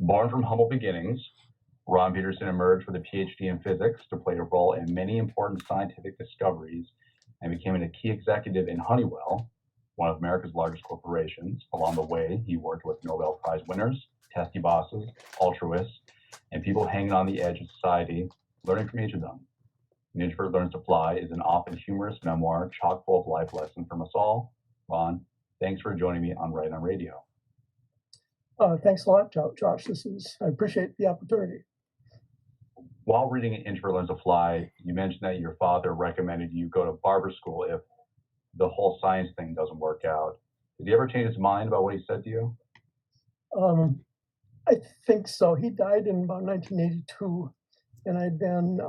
Born from humble beginnings, Ron Peterson emerged with a PhD in physics to play a role in many important scientific discoveries and became a key executive in Honeywell, one of America's largest corporations. Along the way, he worked with Nobel Prize winners, testy bosses, altruists, and people hanging on the edge of society, learning from each of them. Introvert Learns to Fly is an often humorous memoir chock full of life lessons from us all. Ron, thanks for joining me on Right on Radio. Thanks a lot, Josh. I appreciate the opportunity. While reading Introvert Learns to Fly, you mentioned that your father recommended you go to barber school if the whole science thing doesn't work out. Did he ever change his mind about what he said to you? I think so. He died in about 1982, and I'd been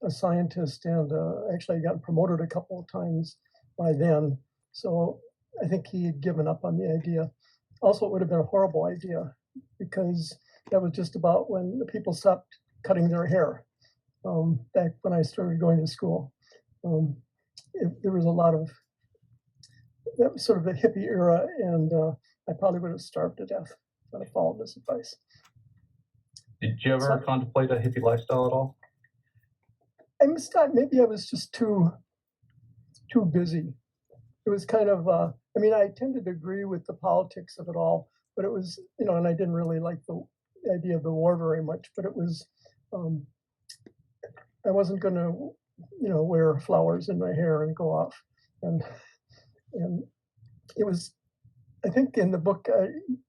a scientist, and actually I got promoted a couple of times by then. So I think he had given up on the idea. Also, it would have been a horrible idea because that was just about when the people stopped cutting their hair. Back when I started going to school, there was a lot of that was sort of the hippie era, and I probably would have starved to death if I followed this advice. Did you ever contemplate a hippie lifestyle at all? I must not. Maybe I was just too busy. It was kind of. I tended to agree with the politics of it all, but it was, and I didn't really like the idea of the war very much. But it was. I wasn't going to, wear flowers in my hair and go off, and it was. I think in the book,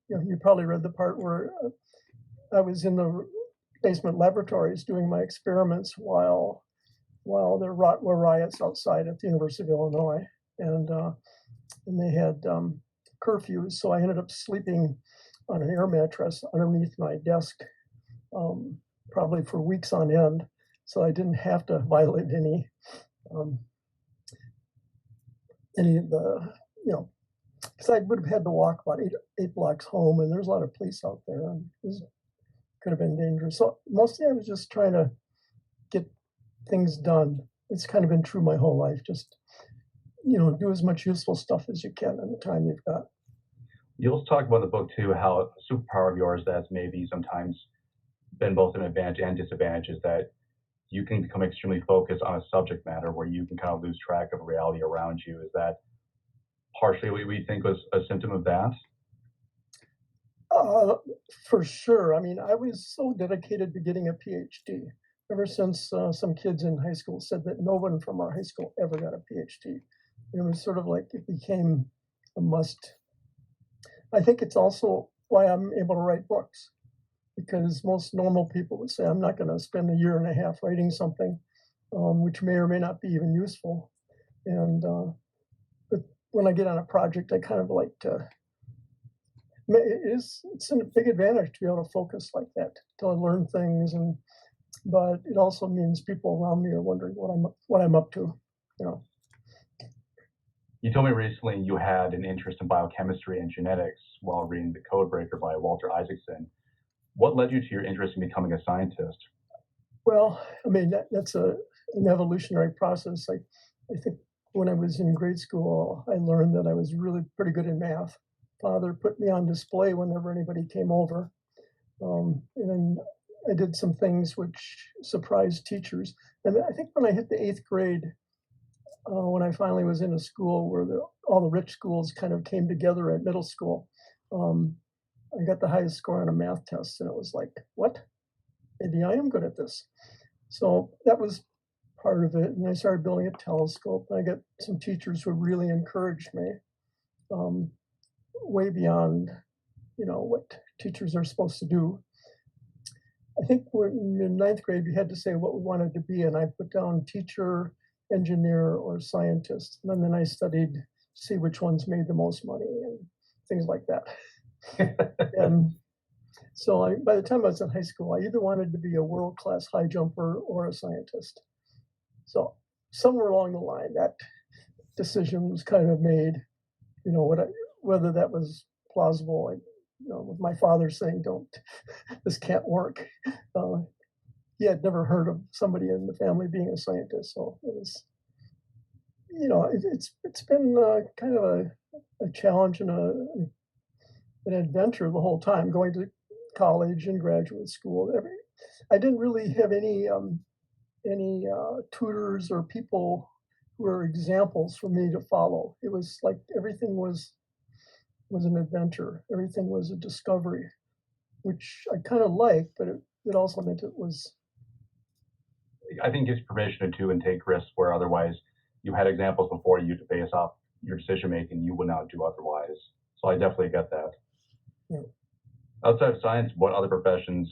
you probably read the part where I was in the basement laboratories doing my experiments while there were riots outside at the University of Illinois, and they had curfews. So I ended up sleeping on an air mattress underneath my desk, probably for weeks on end. So I didn't have to violate any of the, because I would have had to walk about eight blocks home, and there's a lot of police out there, and it could have been dangerous. So mostly I was just trying to get things done. It's kind of been true my whole life. Just, do as much useful stuff as you can in the time you've got. You also talk about in the book too how a superpower of yours that's maybe sometimes been both an advantage and disadvantage is that you can become extremely focused on a subject matter where you can kind of lose track of reality around you. Is that partially what we think was a symptom of that? For sure. I was so dedicated to getting a PhD ever since some kids in high school said that no one from our high school ever got a PhD. It was sort of like it became a must. I think it's also why I'm able to write books, because most normal people would say, I'm not going to spend a year and a half writing something, which may or may not be even useful. And but when I get on a project, I kind of like to. It's a big advantage to be able to focus like that, to learn things, but it also means people around me are wondering what I'm up to. You told me recently you had an interest in biochemistry and genetics while reading The Codebreaker by Walter Isaacson. What led you to your interest in becoming a scientist? Well, that's an evolutionary process. I think when I was in grade school, I learned that I was really pretty good in math. Father put me on display whenever anybody came over. And then I did some things which surprised teachers. And I think when I hit the 8th grade, when I finally was in a school where all the rich schools kind of came together at middle school, I got the highest score on a math test, and it was like, what? Maybe I am good at this. So that was part of it. And I started building a telescope, and I got some teachers who really encouraged me, way beyond, what teachers are supposed to do. I think in 9th grade, we had to say what we wanted to be, and I put down teacher, engineer, or scientist. And then I studied to see which ones made the most money and things like that. And so by the time I was in high school, I either wanted to be a world-class high jumper or a scientist. So somewhere along the line, that decision was kind of made, whether that was plausible. With my father saying, this can't work. He had never heard of somebody in the family being a scientist. So it was, it's been kind of a challenge and an adventure the whole time, going to college and graduate school. I didn't really have any tutors or people who were examples for me to follow. It was like everything was an adventure. Everything was a discovery, which I kind of liked, but it also meant it was. I think gives permission to do and take risks where otherwise you had examples before you to base off your decision making you would not do otherwise. So I definitely get that. Yeah. Outside of science, what other professions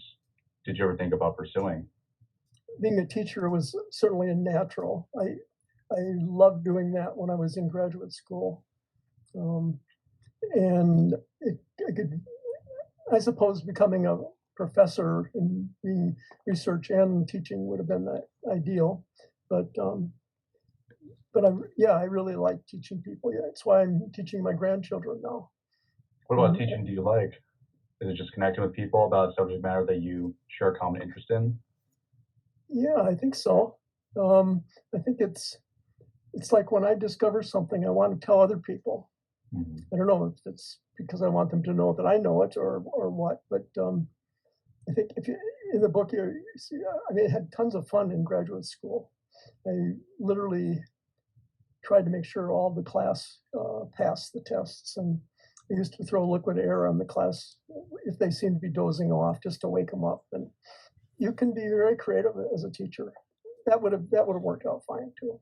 did you ever think about pursuing? Being a teacher was certainly a natural. I loved doing that when I was in graduate school. And I suppose becoming a professor and being research and teaching would have been the ideal. But I really like teaching people. Yeah, that's why I'm teaching my grandchildren now. What about teaching do you like? Is it just connecting with people about a subject matter that you share a common interest in? Yeah, I think so. I think it's like when I discover something, I want to tell other people. Mm-hmm. I don't know if it's because I want them to know that I know it or what, but I think if you in the book you see, I mean, I had tons of fun in graduate school. I literally tried to make sure all the class passed the tests, and I used to throw liquid air on the class if they seemed to be dozing off, just to wake them up. And you can be very creative as a teacher. That would have worked out fine too.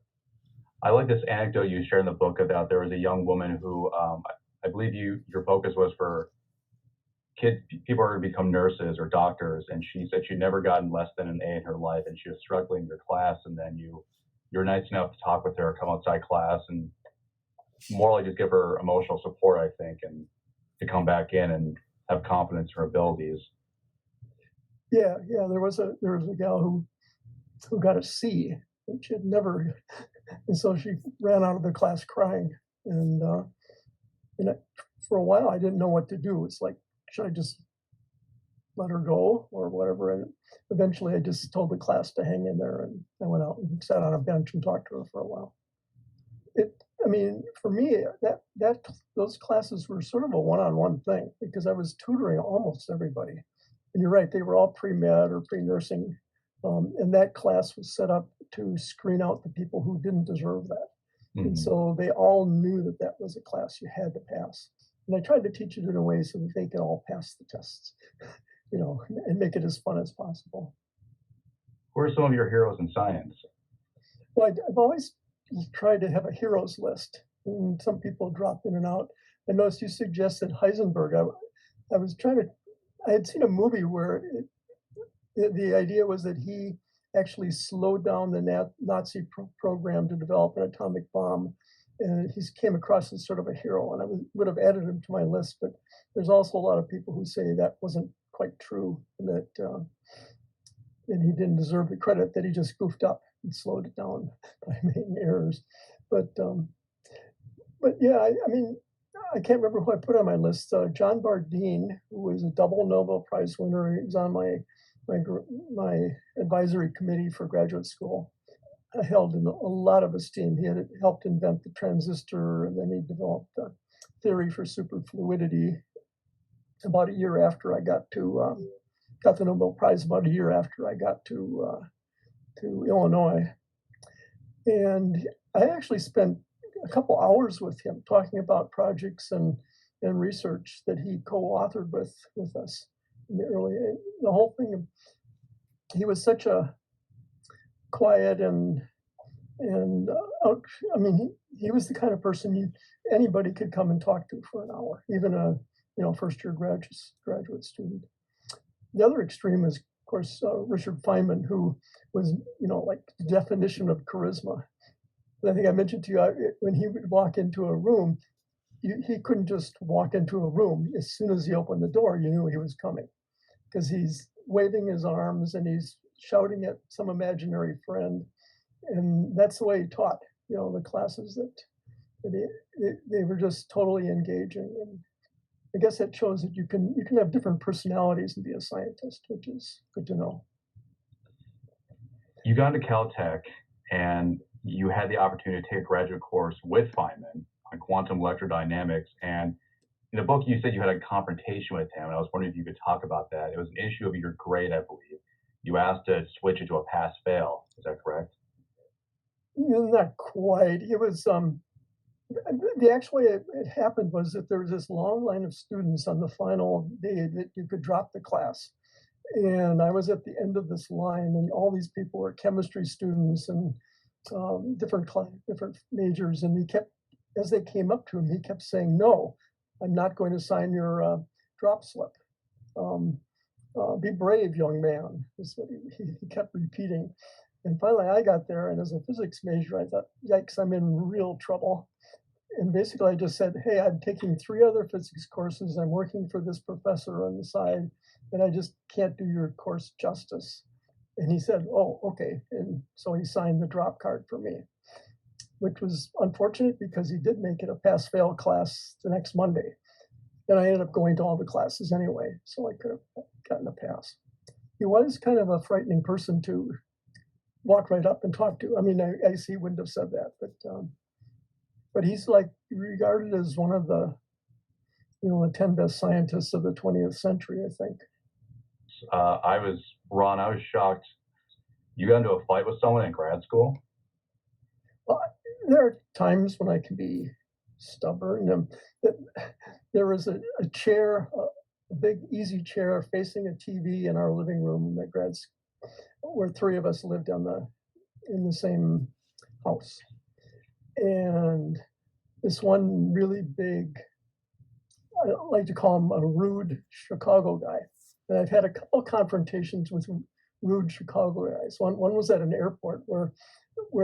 I like this anecdote you shared in the book about there was a young woman who I believe your focus was for kids, people are going to become nurses or doctors, and she said she'd never gotten less than an A in her life, and she was struggling in your class, and then you're nice enough to talk with her, come outside class, and more like just give her emotional support, I think, and to come back in and have confidence in her abilities. Yeah. There was a gal who got a C, and she had never, and so she ran out of the class crying, and for a while I didn't know what to do. It's like, should I just let her go or whatever? And eventually I just told the class to hang in there, and I went out and sat on a bench and talked to her for a while. I mean, for me, those classes were sort of a one-on-one thing because I was tutoring almost everybody. And you're right, they were all pre-med or pre-nursing. And that class was set up to screen out the people who didn't deserve that. Mm-hmm. And so they all knew that was a class you had to pass. And I tried to teach it in a way so that they could all pass the tests, and make it as fun as possible. Who are some of your heroes in science? Well, I've always tried to have a heroes list, and some people drop in and out. I noticed you suggested Heisenberg. I had seen a movie where the idea was that he actually slowed down the Nazi program to develop an atomic bomb, and he came across as sort of a hero, and I would have added him to my list, but there's also a lot of people who say that wasn't quite true, and that he didn't deserve the credit, that he just goofed up and slowed it down by making errors. But yeah, I mean, I can't remember who I put on my list. John Bardeen, who was a double Nobel Prize winner, he was on my advisory committee for graduate school. I held in a lot of esteem. He had helped invent the transistor, and then he developed a theory for superfluidity. About a year after I got the Nobel Prize, about a year after I got to Illinois, and I actually spent a couple hours with him talking about projects and research that he co-authored with us in the whole thing. He was such a quiet and I mean, he was the kind of person anybody could come and talk to for an hour, even a first year graduate student. The other extreme is, of course, Richard Feynman, who was like the definition of charisma. And I think I mentioned to you, when he would walk into a room, he couldn't just walk into a room. As soon as he opened the door, you knew he was coming, because he's waving his arms and he's shouting at some imaginary friend. And that's the way he taught, the classes that they were just totally engaging. And I guess that shows that you can have different personalities and be a scientist, which is good to know. You got into Caltech and you had the opportunity to take a graduate course with Feynman on quantum electrodynamics. And In a book, you said you had a confrontation with him, and I was wondering if you could talk about that. It was an issue of your grade, I believe. You asked to switch it to a pass-fail. Is that correct? Not quite. It was the actual way it happened was that there was this long line of students on the final day that you could drop the class. And I was at the end of this line, and all these people were chemistry students and different majors. And he kept, as they came up to him, he kept saying, "No, I'm not going to sign your drop slip. Um, be brave, young man," is what he kept repeating. And finally, I got there, and as a physics major, I thought, "Yikes, I'm in real trouble." And basically, I just said, "Hey, I'm taking 3 other physics courses. I'm working for this professor on the side, and I just can't do your course justice." And he said, "Oh, okay." And so he signed the drop card for me, which was unfortunate because he did make it a pass-fail class the next Monday. And I ended up going to all the classes anyway, so I could have gotten a pass. He was kind of a frightening person to walk right up and talk to. I mean, I guess he wouldn't have said that, but he's like regarded as one of the, the 10 best scientists of the 20th century, I think. Ron, I was shocked. You got into a fight with someone in grad school? Well, there are times when I can be stubborn. There was a chair, a big easy chair facing a TV in our living room in the grad school, where 3 of us lived in the same house. And this one really big, I like to call him a rude Chicago guy. And I've had a couple of confrontations with rude Chicago guys. One was at an airport where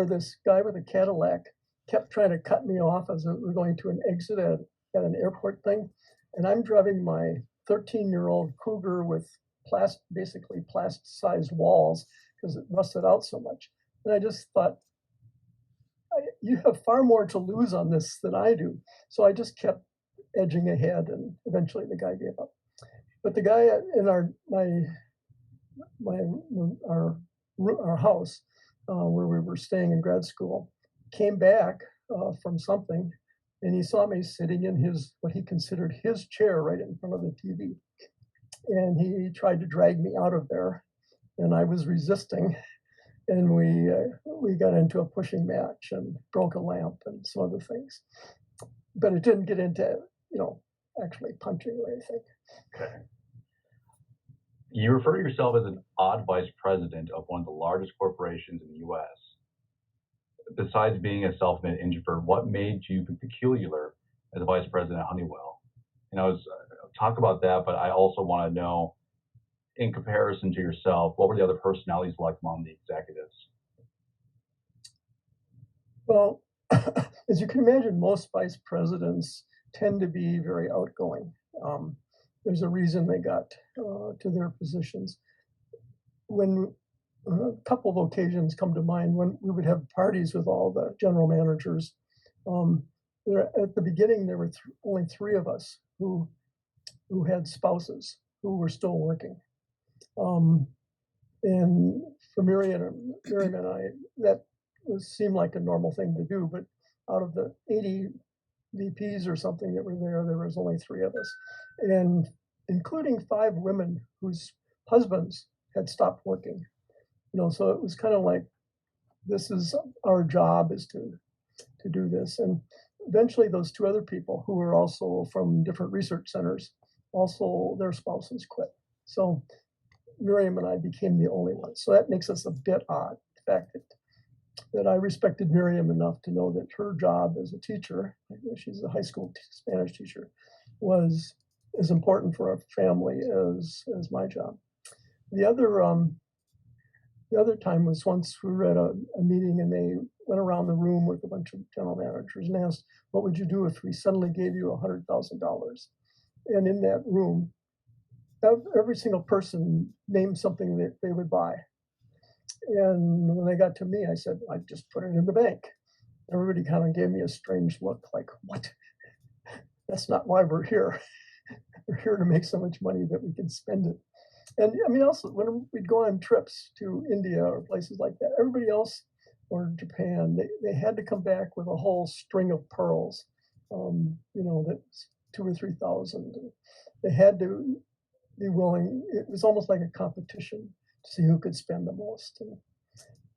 this guy with a Cadillac kept trying to cut me off as we're going to an exit at an airport thing. And I'm driving my 13-year-old Cougar with basically plasticized walls because it rusted out so much. And I just thought, you have far more to lose on this than I do. So I just kept edging ahead, and eventually the guy gave up. But the guy in our house where we were staying in grad school came back from something, and he saw me sitting in what he considered his chair right in front of the TV. And he tried to drag me out of there, and I was resisting. And we got into a pushing match and broke a lamp and some other things. But it didn't get into, actually punching or anything. Okay. You refer to yourself as an odd vice president of one of the largest corporations in the U.S. Besides being a self-made introvert, what made you peculiar as a vice president at Honeywell? Talk about that, but I also want to know, in comparison to yourself, what were the other personalities like among the executives? Well, as you can imagine, most vice presidents tend to be very outgoing. There's a reason they got to their positions. When a couple of occasions come to mind when we would have parties with all the general managers. At the beginning, there were only 3 of us who had spouses who were still working. And for Miriam and I, that seemed like a normal thing to do. But out of the 80 VPs or something that were there was only 3 of us, and including 5 women whose husbands had stopped working. So it was kind of like, this is our job, is to do this. And eventually those 2 other people who were also from different research centers, also their spouses quit. So Miriam and I became the only ones. So that makes us a bit odd. The fact that I respected Miriam enough to know that her job as a teacher, she's a high school Spanish teacher, was as important for our family as my job. The other time was once we were at a meeting, and they went around the room with a bunch of general managers and asked, "What would you do if we suddenly gave you $100,000? And in that room, every single person named something that they would buy. And when they got to me, I said, "I'd just put it in the bank." Everybody kind of gave me a strange look, like, "What? That's not why we're here. We're here to make so much money that we can spend it." And I mean, also, when we'd go on trips to India or places like that, everybody else, or Japan, they had to come back with a whole string of pearls, that 2 or 3,000. They had to be willing. It was almost like a competition to see who could spend the most, and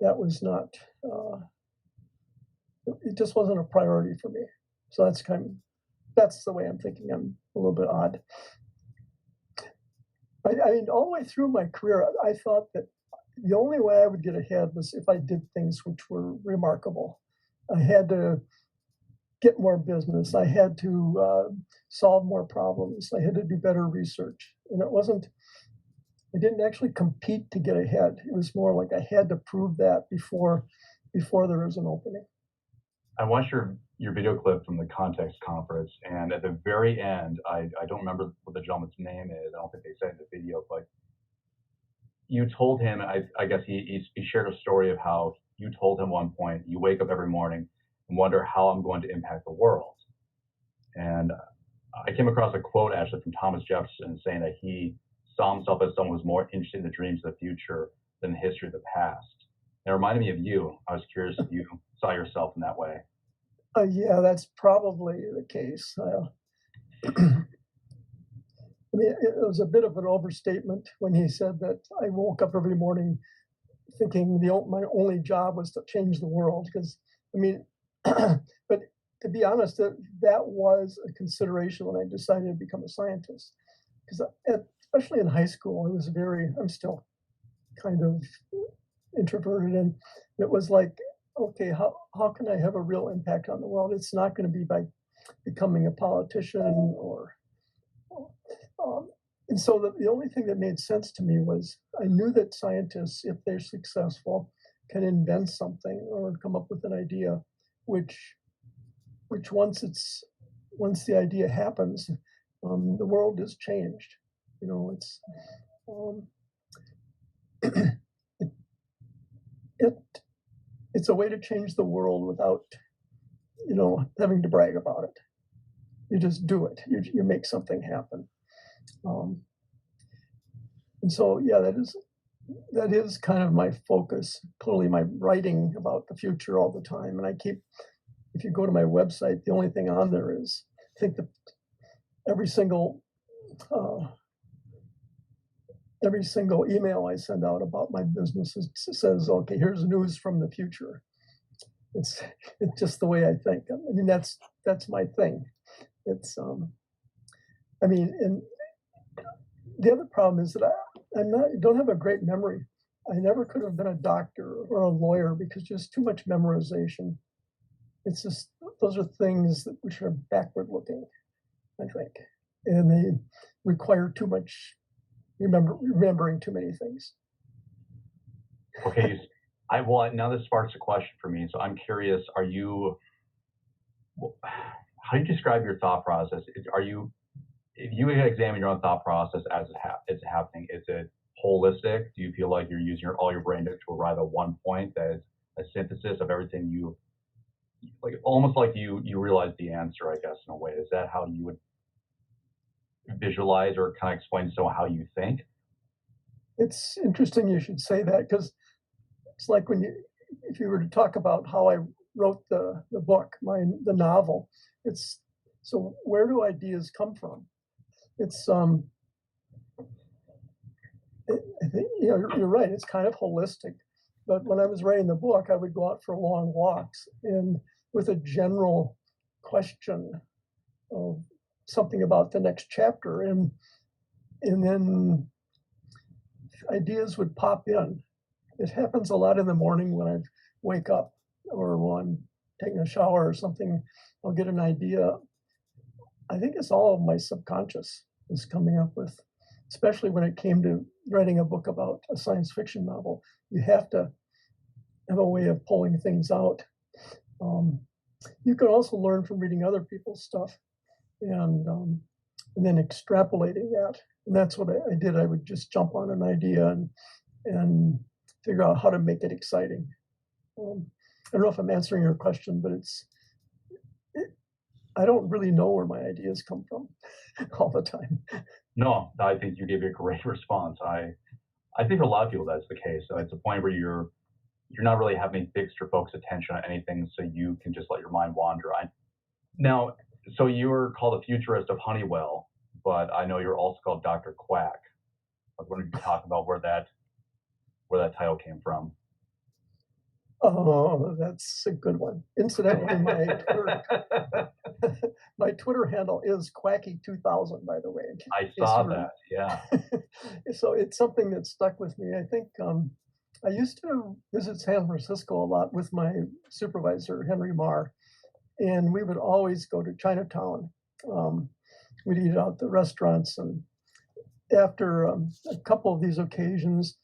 that was not. It just wasn't a priority for me. So that's the way I'm thinking. I'm a little bit odd. I mean, all the way through my career, I thought that the only way I would get ahead was if I did things which were remarkable. I had to get more business. I had to solve more problems. I had to do better research. And I didn't actually compete to get ahead. It was more like I had to prove that before there was an opening. I watched your video clip from the Context Conference, and at the very end, I don't remember what the gentleman's name is. I don't think they said in the video, but you told him, I guess he shared a story of how you told him one point, you wake up every morning and wonder how I'm going to impact the world. And I came across a quote actually from Thomas Jefferson saying that he saw himself as someone who was more interested in the dreams of the future than the history of the past. It reminded me of you. I was curious if you saw yourself in that way. Yeah, that's probably the case. I mean, it was a bit of an overstatement when he said that I woke up every morning thinking my only job was to change the world. Because, I mean, but to be honest, that was a consideration when I decided to become a scientist. Because especially in high school, I'm still kind of introverted, and it was like, okay, how can I have a real impact on the world? It's not going to be by becoming a politician and so the only thing that made sense to me was I knew that scientists, if they're successful, can invent something or come up with an idea, which once the idea happens, the world is changed. You know, it's a way to change the world without, having to brag about it. You just do it. You make something happen. And so, yeah, that is kind of my focus. Clearly, my writing about the future all the time. And if you go to my website, the only thing on there is, I think that every single email I send out about my business says, okay, here's news from the future. It's just the way I think. I mean, that's my thing. It's, and the other problem is that I don't have a great memory. I never could have been a doctor or a lawyer because just too much memorization. It's just, those are things which are backward looking, I think. And they require too much remembering too many things. Okay, now this sparks a question for me. So I'm curious, how do you describe your thought process? If you examine your own thought process as it's happening, is it holistic? Do you feel like you're using all your brain to arrive at one point that is a synthesis of everything almost like you realize the answer, I guess, in a way? Is that how you would visualize or kind of explain how you think? It's interesting you should say that, because it's like if you were to talk about how I wrote the book, the novel, so where do ideas come from? It's I think you're right. It's kind of holistic. But when I was writing the book, I would go out for long walks and with a general question of something about the next chapter, and then ideas would pop in. It happens a lot in the morning when I wake up or when I'm taking a shower or something. I'll get an idea. I think it's all of my subconscious is coming up with, especially when it came to writing a book about a science fiction novel. You have to have a way of pulling things out. You can also learn from reading other people's stuff and then extrapolating that. And that's what I did. I would just jump on an idea and figure out how to make it exciting. I don't know if I'm answering your question, but I don't really know where my ideas come from all the time. No, I think you gave a great response. I think for a lot of people that's the case. So it's a point where you're not really having fixed or focused attention on anything, so you can just let your mind wander. Now, So you were called a futurist of Honeywell, but I know you're also called Dr. Quack. I was wondering if you could talk about where that title came from. Oh, that's a good one. Incidentally, my Twitter handle is Quacky2000, by the way. I saw that, yeah. So it's something that stuck with me. I think I used to visit San Francisco a lot with my supervisor, Henry Marr, and we would always go to Chinatown. We'd eat out at the restaurants, and after a couple of these occasions,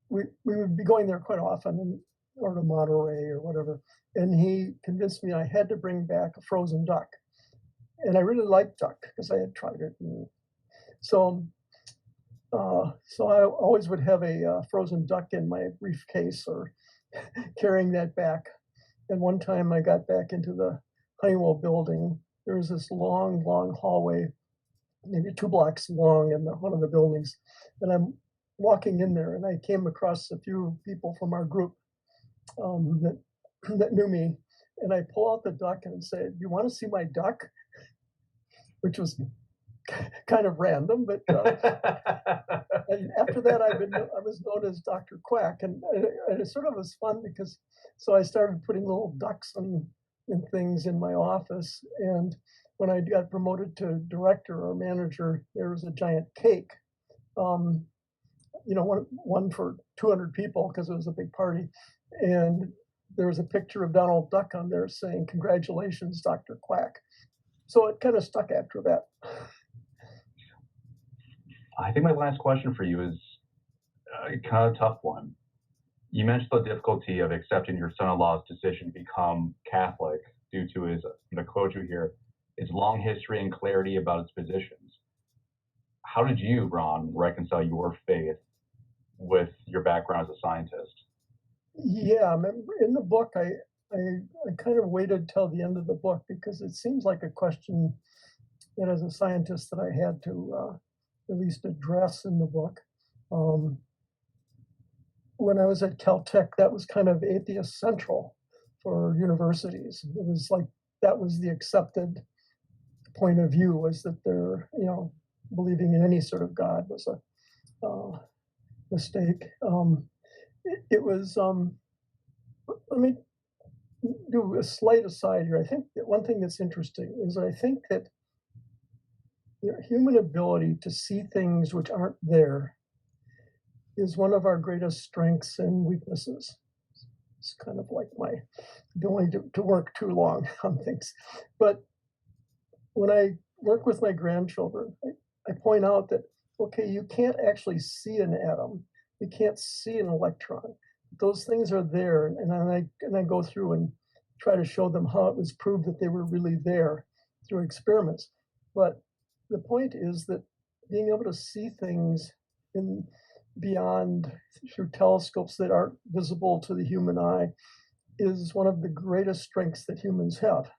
we would be going there quite often, or to Monterey or whatever. And he convinced me I had to bring back a frozen duck. And I really liked duck because I had tried it. And so I always would have a frozen duck in my briefcase or carrying that back. And one time I got back into the Honeywell building. There was this long, long hallway, maybe 2 blocks long in one of the buildings. And I'm walking in there, and I came across a few people from our group that knew me, and I pull out the duck and say, "You want to see my duck?" Which was kind of random, but and after that, I was known as Dr. Quack, and it sort of was fun because so I started putting little ducks and things in my office, and when I got promoted to director or manager, there was a giant cake. One for 200 people because it was a big party. And there was a picture of Donald Duck on there saying, "Congratulations, Dr. Quack." So it kind of stuck after that. I think my last question for you is kind of a tough one. You mentioned the difficulty of accepting your son-in-law's decision to become Catholic due to his, I'm going to quote you here, his long history and clarity about his positions. How did you, Ron, reconcile your faith with your background as a scientist? Yeah, in the book, I kind of waited till the end of the book because it seems like a question that, as a scientist, that I had to at least address in the book. When I was at Caltech, that was kind of atheist central for universities. It was like that was the accepted point of view, was that they're, believing in any sort of God was a mistake. It was, let me do a slight aside here. I think that one thing that's interesting is I think that the human ability to see things which aren't there is one of our greatest strengths and weaknesses. It's kind of like my ability to work too long on things. But when I work with my grandchildren, I point out that, okay, you can't actually see an atom. You can't see an electron. Those things are there, and I go through and try to show them how it was proved that they were really there through experiments. But the point is that being able to see things beyond through telescopes that aren't visible to the human eye is one of the greatest strengths that humans have.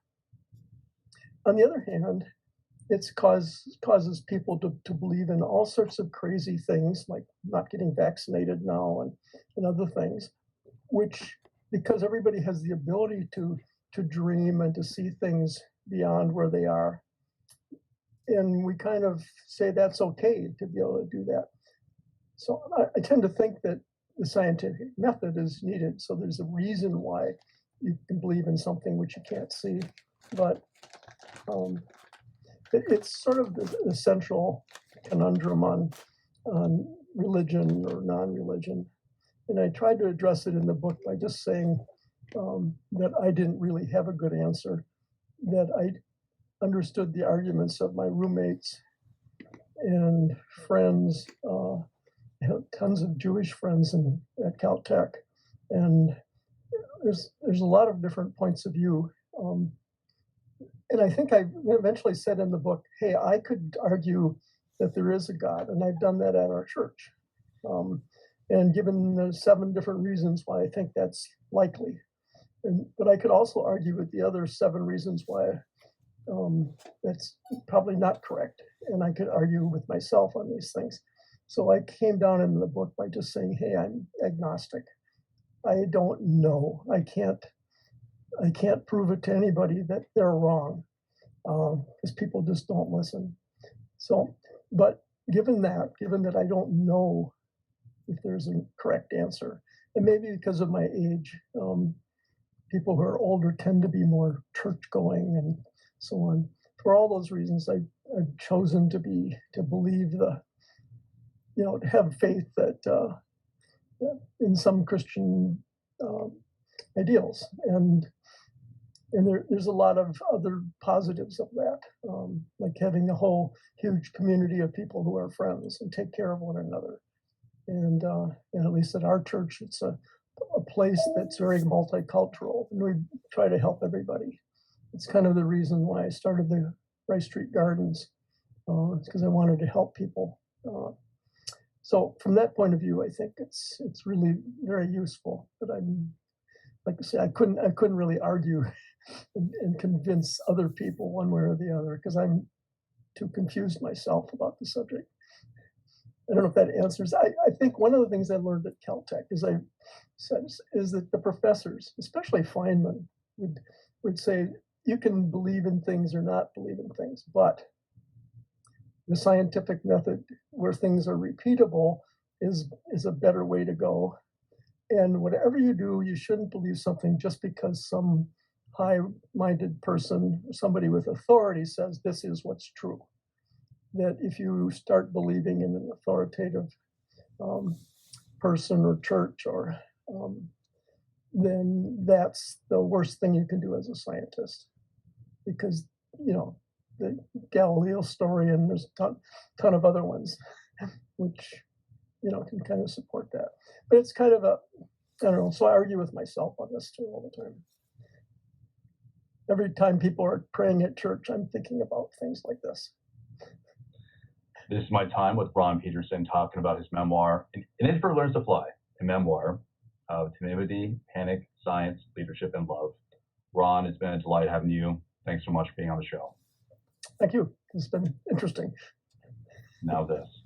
On the other hand, it causes people to believe in all sorts of crazy things, like not getting vaccinated now and other things, which, because everybody has the ability to dream and to see things beyond where they are. And we kind of say that's okay to be able to do that. So I tend to think that the scientific method is needed. So there's a reason why you can believe in something which you can't see. But it's sort of the central conundrum on religion or non-religion. And I tried to address it in the book by just saying that I didn't really have a good answer, that I understood the arguments of my roommates and friends. I have tons of Jewish friends at Caltech, and there's a lot of different points of view. And I think I eventually said in the book, hey, I could argue that there is a God, and I've done that at our church. And given the 7 different reasons why I think that's likely. But I could also argue with the other 7 reasons why that's probably not correct. And I could argue with myself on these things. So I came down in the book by just saying, hey, I'm agnostic. I don't know. I can't prove it to anybody that they're wrong. because people just don't listen. So, but given that I don't know if there's a correct answer, and maybe because of my age, people who are older tend to be more church going and so on. For all those reasons, I've chosen to believe to have faith that in some Christian ideals, and there's a lot of other positives of that, like having a whole huge community of people who are friends and take care of one another. And at least at our church, it's a place that's very multicultural, and we try to help everybody. It's kind of the reason why I started the Rice Street Gardens. It's because I wanted to help people. So from that point of view, I think it's really very useful. But I'm, like I say, I couldn't really argue and convince other people one way or the other, because I'm too confused myself about the subject. I don't know if that answers. I think one of the things I learned at Caltech is that the professors, especially Feynman, would say you can believe in things or not believe in things, but the scientific method where things are repeatable is a better way to go. And whatever you do, you shouldn't believe something just because some high-minded person, somebody with authority, says this is what's true. That if you start believing in an authoritative person or church, or then that's the worst thing you can do as a scientist, because the Galileo story, and there's a ton of other ones which can kind of support that. But it's kind of I don't know. So I argue with myself on this too all the time. Every time people are praying at church, I'm thinking about things like this. This is my time with Ron Peterson talking about his memoir, An Introvert Learns to Fly, a memoir of timidity, panic, science, leadership, and love. Ron, it's been a delight having you. Thanks so much for being on the show. Thank you. It's been interesting. Now this.